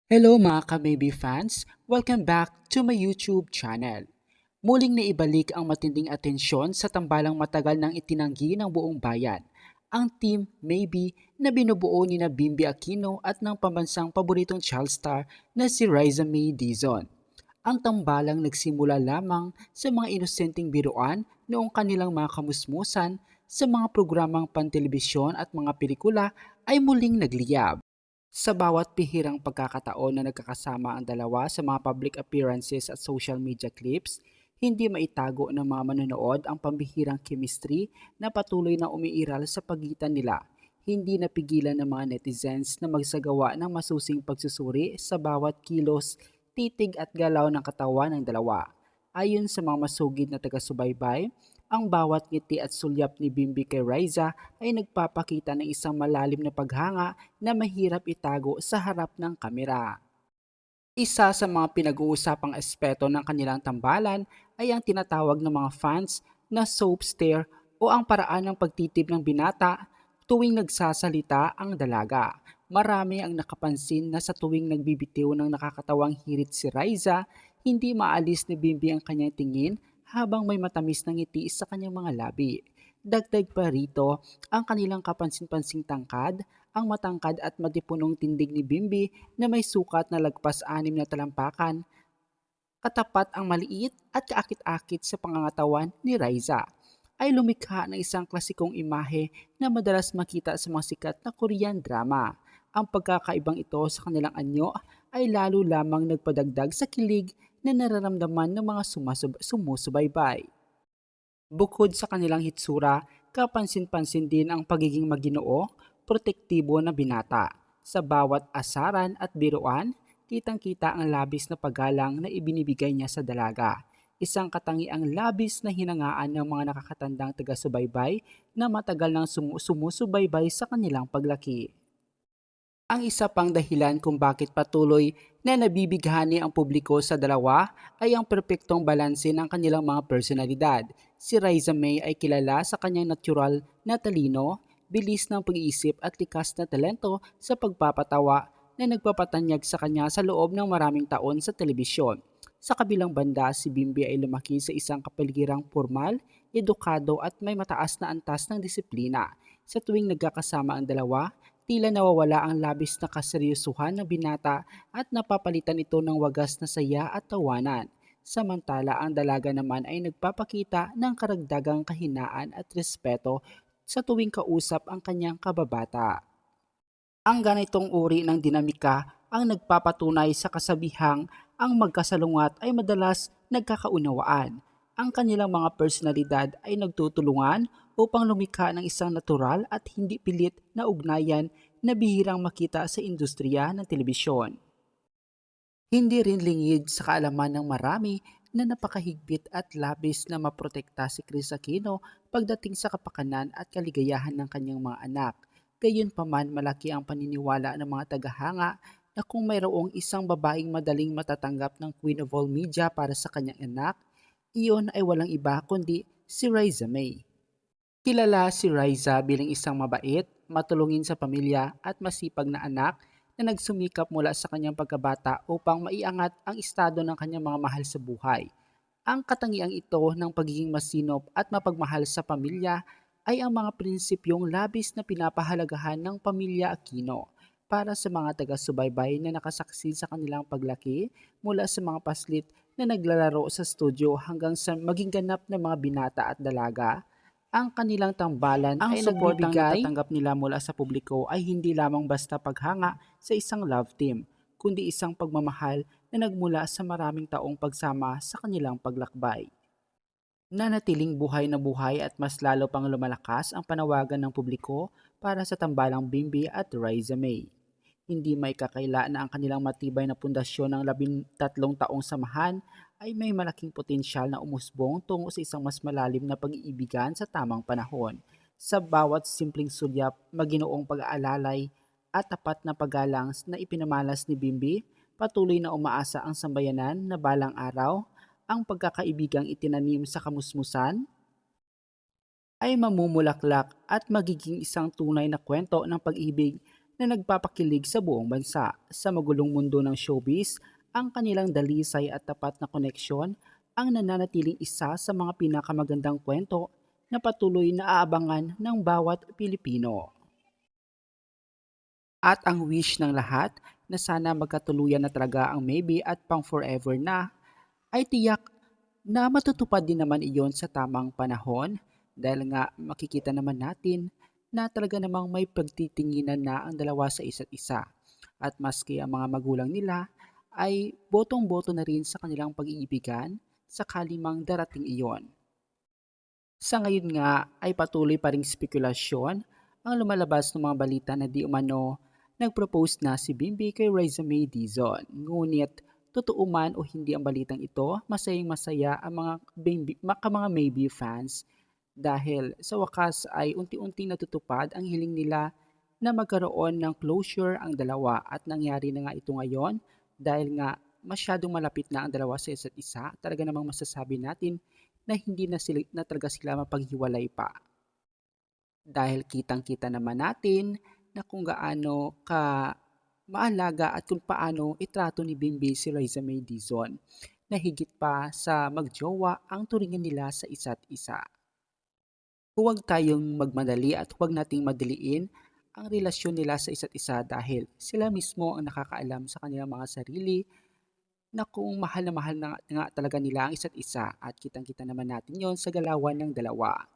Hello mga ka-Maybe fans! Welcome back to my YouTube channel. Muling naibalik ang matinding atensyon sa tambalang matagal nang itinanggi ng buong bayan. Ang Team Maybe na binubuo ni na Bimbi Aquino at ng pambansang paboritong child star na si Riza May Dizon. Ang tambalang nagsimula lamang sa mga inosenteng biruan noong kanilang mga kamusmusan sa mga programang pantelebisyon at mga pelikula ay muling nagliyab. Sa bawat bihirang pagkakataon na nagkakasama ang dalawa sa mga public appearances at social media clips, hindi maitago ng mga manonood ang pambihirang chemistry na patuloy na umiiral sa pagitan nila. Hindi napigilan ng mga netizens na magsagawa ng masusing pagsusuri sa bawat kilos, titig at galaw ng katawan ng dalawa. Ayon sa mga masugid na taga-subaybay, ang bawat ngiti at sulyap ni Bimbi kay Riza ay nagpapakita ng isang malalim na paghanga na mahirap itago sa harap ng kamera. Isa sa mga pinag-uusapang aspeto ng kanilang tambalan ay ang tinatawag ng mga fans na soap stare o ang paraan ng pagtitib ng binata tuwing nagsasalita ang dalaga. Marami ang nakapansin na sa tuwing nagbibitiw ng nakakatawang hirit si Riza, hindi maalis ni Bimbi ang kanyang tingin habang may matamis na ngiti sa kanyang mga labi. Dagdag pa rito, ang kanilang kapansin-pansing tangkad, ang matangkad at matipunong tindig ni Bimbi na may sukat na lagpas 6 na talampakan, katapat ang maliit at kaakit-akit sa pangangatawan ni Riza, ay lumikha ng isang klasikong imahe na madalas makita sa mga sikat na Korean drama. Ang pagkakaibang ito sa kanilang anyo ay lalo lamang nagpadagdag sa kilig na nararamdaman ng mga sumusubaybay. Bukod sa kanilang hitsura, kapansin-pansin din ang pagiging maginoo, protektibo na binata. Sa bawat asaran at biruan, kitang-kita ang labis na paggalang na ibinibigay niya sa dalaga. Isang katangiang labis na hinangaan ng mga nakakatandang taga-subaybay na matagal nang sumusubaybay sa kanilang paglaki. Ang isa pang dahilan kung bakit patuloy na nabibighani ang publiko sa dalawa ay ang perpektong balanse ng kanilang mga personalidad. Si Riza May ay kilala sa kanyang natural na talino, bilis ng pag-iisip at likas na talento sa pagpapatawa na nagpapatanyag sa kanya sa loob ng maraming taon sa telebisyon. Sa kabilang banda, si Bimbi ay lumaki sa isang kapaligiran formal, edukado at may mataas na antas ng disiplina. Sa tuwing nagkakasama ang dalawa, tila nawawala ang labis na kaseryosohan ng binata at napapalitan ito ng wagas na saya at tawanan. Samantala ang dalaga naman ay nagpapakita ng karagdagang kahinaan at respeto sa tuwing kausap ang kanyang kababata. Ang ganitong uri ng dinamika ang nagpapatunay sa kasabihang ang magkasalungat ay madalas nagkakaunawaan. Ang kanilang mga personalidad ay nagtutulungan upang lumikha ng isang natural at hindi pilit na ugnayan na bihirang makita sa industriya ng telebisyon. Hindi rin lingid sa kaalaman ng marami na napakahigpit at labis na maprotekta si Chris Aquino pagdating sa kapakanan at kaligayahan ng kanyang mga anak. Gayunpaman malaki ang paniniwala ng mga tagahanga na kung mayroong isang babaeng madaling matatanggap ng Queen of all Media para sa kanyang anak, iyon ay walang iba kundi si Riza May. Kilala si Riza bilang isang mabait, matulungin sa pamilya at masipag na anak na nagsumikap mula sa kanyang pagkabata upang maiangat ang estado ng kanyang mga mahal sa buhay. Ang katangiang ito ng pagiging masinop at mapagmahal sa pamilya ay ang mga prinsipyong labis na pinapahalagahan ng pamilya Aquino para sa mga taga-subaybay na nakasaksi sa kanilang paglaki mula sa mga paslit na naglalaro sa studio hanggang sa maging ganap na mga binata at dalaga. Ang kanilang tambalan Ang ay suportang nagbibigay natatanggap nila mula sa publiko ay hindi lamang basta paghanga sa isang love team, kundi isang pagmamahal na nagmula sa maraming taong pagsama sa kanilang paglakbay. Nanatiling buhay na buhay at mas lalo pang lumalakas ang panawagan ng publiko para sa tambalang Bimbi at Riza May. Hindi may kakaila na ang kanilang matibay na pundasyon ng 13 taong samahan ay may malaking potensyal na umusbong tungo sa isang mas malalim na pag-iibigan sa tamang panahon. Sa bawat simpleng sulyap, maginoong pag-aalalay at tapat na paggalang na ipinamalas ni Bimbi, patuloy na umaasa ang sambayanan na balang araw, ang pagkakaibigang itinanim sa kamusmusan ay mamumulaklak at magiging isang tunay na kwento ng pag-ibig na nagpapakilig sa buong bansa. Sa magulong mundo ng showbiz, ang kanilang dalisay at tapat na koneksyon ang nananatiling isa sa mga pinakamagandang kwento na patuloy na aabangan ng bawat Pilipino. At ang wish ng lahat na sana magkatuluyan na talaga ang maybe at pang forever na ay tiyak na matutupad din naman iyon sa tamang panahon dahil nga makikita naman natin na talaga namang may pagtitinginan na ang dalawa sa isa't isa. At maski ang mga magulang nila ay botong-boto na rin sa kanilang pag-iibigan sakali mang darating iyon. Sa ngayon nga ay patuloy pa ring spekulasyon ang lumalabas ng mga balita na di umano nag-propose na si Bimbi kay Reza May Dizon. Ngunit totoo man o hindi ang balitang ito, masayang masaya ang mga Maybe fans dahil sa wakas ay unti-unting natutupad ang hiling nila na magkaroon ng closure ang dalawa at nangyari na nga ito ngayon dahil nga masyadong malapit na ang dalawa sa isa't isa. Talaga namang masasabi natin na hindi na talaga sila mapaghiwalay pa. Dahil kitang-kita naman natin na kung gaano ka maalaga at kung paano itrato ni Bimbi si Liza May Dizon na higit pa sa magjowa ang turingan nila sa isa't isa. Huwag tayong magmadali at huwag nating madaliin ang relasyon nila sa isa't isa dahil sila mismo ang nakakaalam sa kanilang mga sarili na kung mahal na mahal na nga talaga nila ang isa't isa at kitang-kita naman natin yon sa galawan ng dalawa.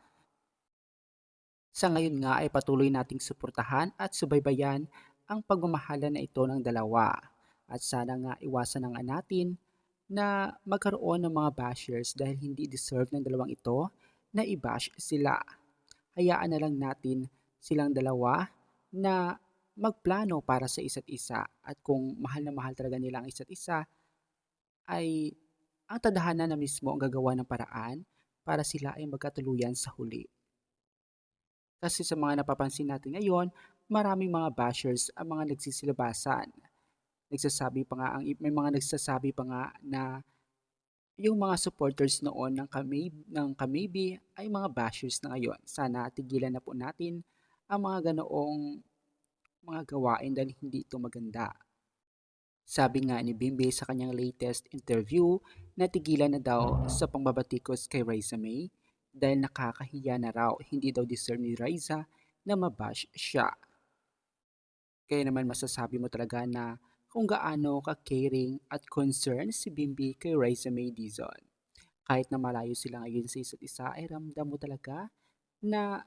Sa ngayon nga ay patuloy nating suportahan at subaybayan ang pagmamahalan na ito ng dalawa. At sana nga iwasan na nga natin na magkaroon ng mga bashers dahil hindi deserve ng dalawang ito na i-bash sila. Hayaan na lang natin silang dalawa na magplano para sa isa't isa at kung mahal na mahal talaga nila ang isa't isa ay ang tadhana na mismo ang gagawa ng paraan para sila ay magkatuluyan sa huli. Kasi sa mga napapansin natin ngayon, maraming mga bashers ang mga nagsisilabasan. Nagsasabi pa nga may mga nagsasabi pa nga na yung mga supporters noon ng Kamibi ay mga bashers na ngayon. Sana tigilan na po natin ang mga ganoong mga gawain dahil hindi ito maganda. Sabi nga ni Bimbe sa kanyang latest interview na tigilan na daw sa pangbabatikos kay Raisa May dahil nakakahiya na raw hindi daw deserve ni Raisa na mabash siya. Kaya naman masasabi mo talaga na kung gaano ka-caring at concerned si Bimbi kay Raisa May Dizon. Kahit na malayo sila ngayon sa isa't isa ay ramdam mo talaga na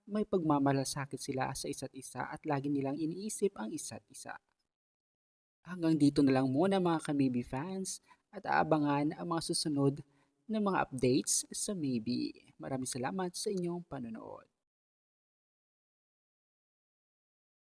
may pagmamalasakit sila sa isa't isa at lagi nilang iniisip ang isa't isa. Hanggang dito na lang muna mga ka-Maybe fans at aabangan ang mga susunod na mga updates sa Maybe. Maraming salamat sa inyong panonood.